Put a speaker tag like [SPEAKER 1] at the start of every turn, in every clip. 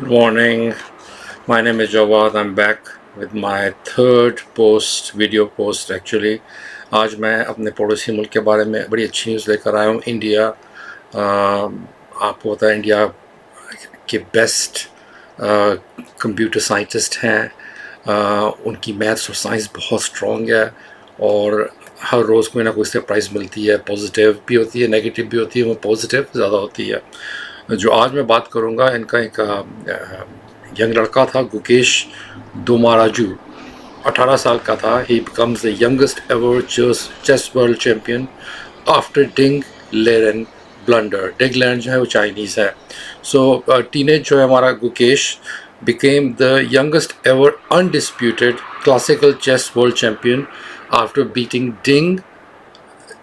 [SPEAKER 1] Good morning. My name is Jawad. I'm back with my third video post actually. आज मैं अपने पड़ोसी मुल्क के बारे में बड़ी अच्छी न्यूज़ लेकर आया हूँ। इंडिया, आपको पता है इंडिया के बेस्ट कंप्यूटर साइंटिस्ट हैं। उनकी मैथ्स और साइंस बहुत स्ट्रॉन्ग है और हर रोज़ कोई ना कोई से प्राइज़ मिलती है। पॉजिटिव भी होती है, नेगेटिव भी होती है, वो पॉजिटिव ज़्यादा होती है। जो आज मैं बात करूँगा, इनका एक यंग लड़का था, गुकेश दोमाराजू। 18 साल का था। He becomes the youngest ever chess world champion after Ding Liren blunder. Ding Liren जो है वो चाइनीज़ है। सो टीनेज जो है हमारा Gukesh became the youngest ever undisputed classical chess world champion after beating Ding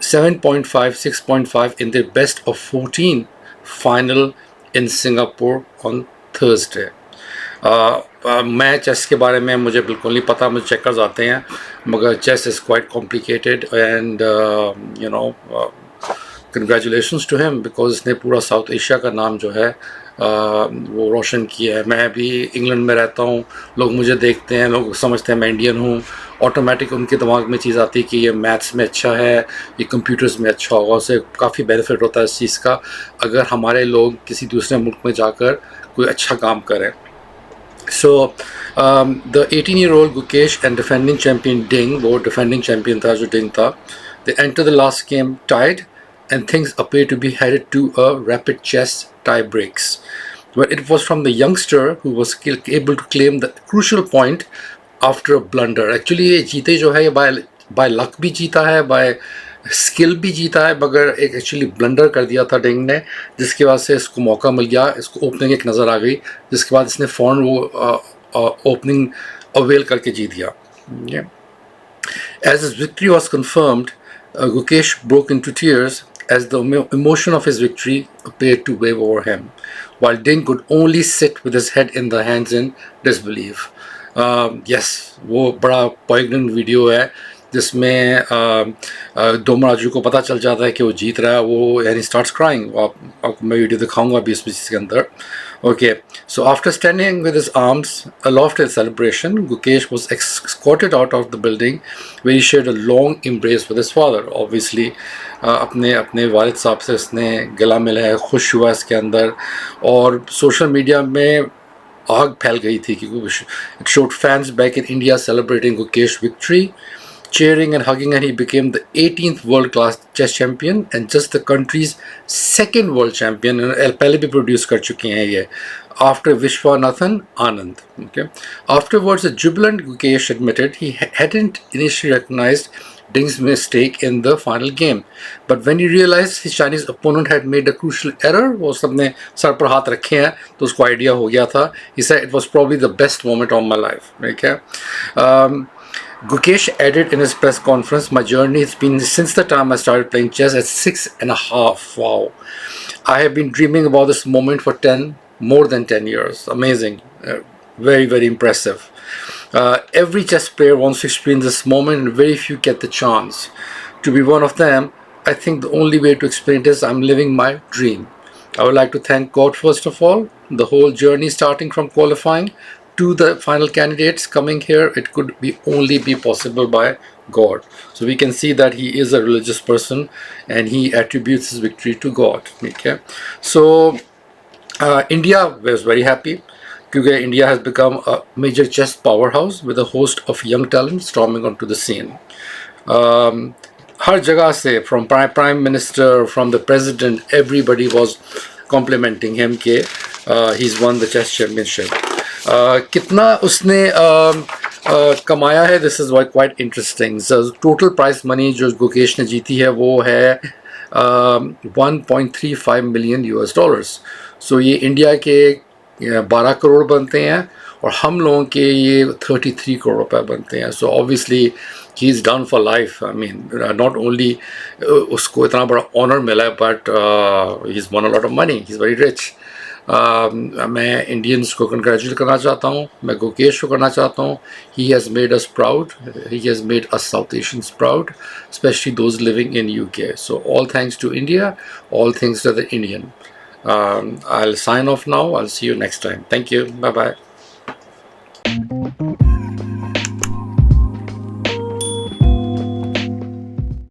[SPEAKER 1] 7.5, 6.5 in their best of 14 final in Singapore on Thursday. मैं chess के बारे में मुझे बिल्कुल नहीं पता, मुझे चेकर्स आते हैं, मगर chess is quite complicated and you know congratulations to him because इसने पूरा साउथ एशिया का नाम जो है वो रोशन किया है। मैं भी इंग्लैंड में रहता हूँ, लोग मुझे देखते हैं, लोग समझते हैं मैं इंडियन हूँ, ऑटोमेटिक उनके दिमाग में चीज़ आती है कि ये मैथ्स में अच्छा है, ये कंप्यूटर्स में अच्छा होगा। उससे काफ़ी बेनिफिट होता है इस चीज़ का, अगर हमारे लोग किसी दूसरे मुल्क में जाकर कोई अच्छा काम करें। So, the 18-year-old Gukesh and defending champion Ding, वो defending champion था जो Ding था, they entered the last game tied and things appear to be headed to a rapid chess tie breaks. But it was from the youngster who was able to claim the crucial point after a blunder. Actually ये जीते जो है ये by luck भी जीता है, by skill भी जीता है, मगर एक एक्चुअली ब्लंडर कर दिया था डिंग ने, जिसके बाद से इसको मौका मिल गया, इसको ओपनिंग एक नज़र आ गई, जिसके बाद इसने फ़ौरन वो ओपनिंग अवेल करके जीत गया। As his victory was confirmed, Gukesh broke into tears as the emotion of his victory appeared to wave over him, while Ding could only sit with his head in the hands in disbelief. Yes, वो बड़ा poignant video है जिसमें दोमराजू को पता चल जाता है कि वो जीत रहा है, वो यानी स्टार्ट्स क्राइंग। आपको मैं वीडियो दिखाऊंगा अभी इस के अंदर। Okay, so after standing with his arms aloft in celebration, Gukesh was escorted out of the building where he shared a long embrace with his father. Obviously, अपने वालिद साहब से उसने गला मिला है, खुश हुआ इसके अंदर, और सोशल मीडिया में आग फैल गई थी क्योंकि it showed fans back in India celebrating Gukesh victory, cheering and hugging, and he became the 18th world-class chess champion and just the country's second world champion. पहले भी produce कर चुके हैं ये, after Vishwanathan Anand. Okay. Afterwards, the jubilant Gukesh admitted he hadn't initially recognized Ding's mistake in the final game, but when he realized his Chinese opponent had made a crucial error, वो सबने sir पर हाथ रखे हैं तो उसको idea हो गया था. He said it was probably the best moment of my life. Okay. Gukesh added in his press conference, my journey has been since the time I started playing chess at 6.5. Wow. I have been dreaming about this moment for more than 10 years. Amazing. Very, very impressive. Every chess player wants to experience this moment and very few get the chance. To be one of them, I think the only way to explain it is I'm living my dream. I would like to thank God first of all. The whole journey starting from qualifying to the final candidates coming here, it could only be possible by God. So we can see that he is a religious person and he attributes his victory to God. Okay, so India was very happy because India has become a major chess powerhouse with a host of young talent storming onto the scene. हर जगह से, from prime minister, from the president, everybody was complimenting him कि he's won the chess championship. कितना उसने कमाया है, this is quite interesting. So total prize money जो गुकेश ने जीती है वो है 1.35 million US dollars. So ये इंडिया के 12 करोड़ बनते हैं और हम लोगों के ये 33 करोड़ रुपए बनते हैं. So obviously he is done for life. I mean, not only उसको इतना बड़ा ऑनर मिला है, but he's won a lot of money. He's very rich. मैं इंडियंस को कंग्रेचुलेट करना चाहता हूँ, मैं गुकेश को करना चाहता हूँ. He has made us proud. He has made us South Asians proud, especially those living in UK. So all thanks to India, all thanks to the Indian. I'll sign off now. I'll see you next time. Thank you. Bye bye.